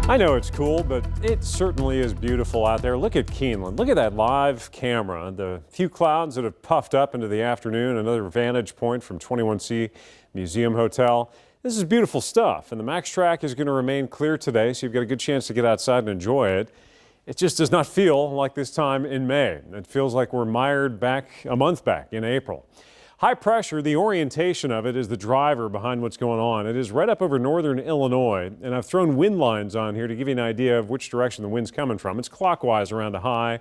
I know it's cool, but it certainly is beautiful out there. Look at Keeneland. Look at that live camera. The few clouds that have puffed up into the afternoon, another vantage point from 21C Museum Hotel. This is beautiful stuff, and the Max Track is going to remain clear today, so you've got a good chance to get outside and enjoy it. It just does not feel like this time in May. It feels like we're mired back a month back in April. High pressure, the orientation of it is the driver behind what's going on. It is right up over northern Illinois, and I've thrown wind lines on here to give you an idea of which direction the wind's coming from. It's clockwise around a high,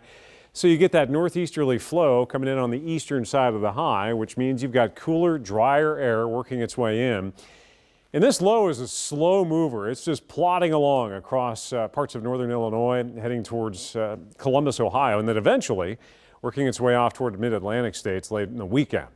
so you get that northeasterly flow coming in on the eastern side of the high, which means you've got cooler, drier air working its way in. And this low is a slow mover. It's just plodding along across parts of northern Illinois, heading towards Columbus, Ohio, and then eventually working its way off toward the mid-Atlantic states late in the weekend.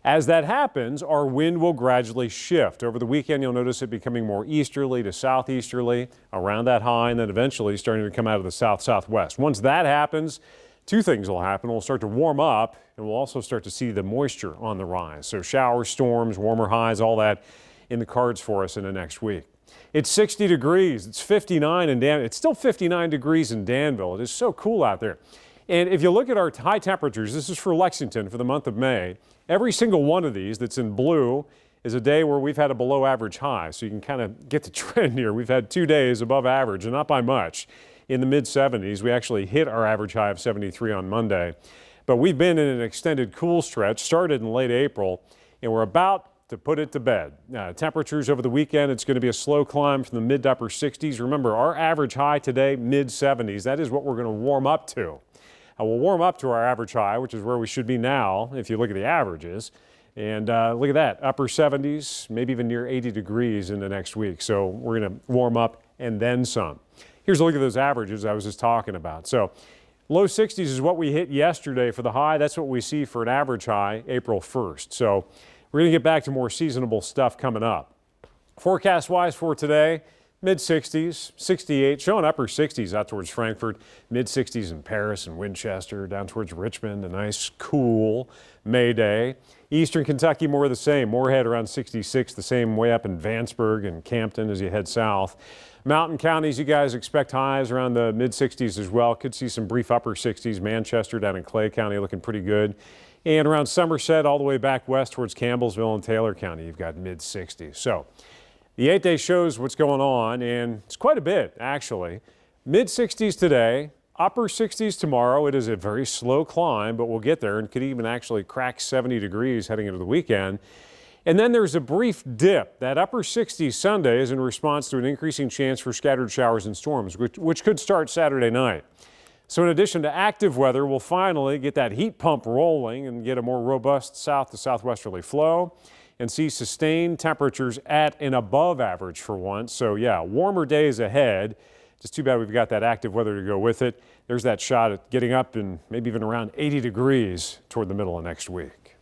As that happens, our wind will gradually shift. Over the weekend, you'll notice it becoming more easterly to southeasterly around that high, and then eventually starting to come out of the south-southwest. Once that happens, two things will happen. We'll start to warm up, and we'll also start to see the moisture on the rise. So showers, storms, warmer highs, all that in the cards for us in the next week. It's 60 degrees. It's 59 in Danville. It's still 59 degrees in Danville. It is so cool out there. And if you look at our high temperatures, this is for Lexington for the month of May. Every single one of these that's in blue is a day where we've had a below average high. So you can kind of get the trend here. We've had 2 days above average, and not by much, in the mid 70s. We actually hit our average high of 73 on Monday. But we've been in an extended cool stretch, started in late April, and we're about to put it to bed. Temperatures over the weekend, it's going to be a slow climb from the mid to upper 60s. Remember, our average high today, mid 70s. That is what we're going to warm up to. We'll warm up to our average high, which is where we should be now if you look at the averages. And look at that, upper 70s, maybe even near 80 degrees in the next week. So we're going to warm up and then some. Here's a look at those averages I was just talking about. So low 60s is what we hit yesterday for the high. That's what we see for an average high April 1st. So we're going to get back to more seasonable stuff coming up. Forecast-wise for today, mid-60s, 68, showing upper 60s out towards Frankfort, mid-60s in Paris and Winchester, down towards Richmond, a nice cool May day. Eastern Kentucky, more of the same. Moorhead around 66, the same way up in Vanceburg and Campton as you head south. Mountain counties, you guys expect highs around the mid-60s as well. Could see some brief upper 60s. Manchester down in Clay County looking pretty good. And around Somerset all the way back west towards Campbellsville and Taylor County, you've got mid-60s. So the 8-day shows what's going on, and it's quite a bit, actually. Mid-60s today, upper 60s tomorrow. It is a very slow climb, but we'll get there and could even actually crack 70 degrees heading into the weekend. And then there's a brief dip. That upper 60s Sunday is in response to an increasing chance for scattered showers and storms, which could start Saturday night. So in addition to active weather, we'll finally get that heat pump rolling and get a more robust south to southwesterly flow and see sustained temperatures at and above average for once. So yeah, warmer days ahead. Just too bad we've got that active weather to go with it. There's that shot at getting up and maybe even around 80 degrees toward the middle of next week.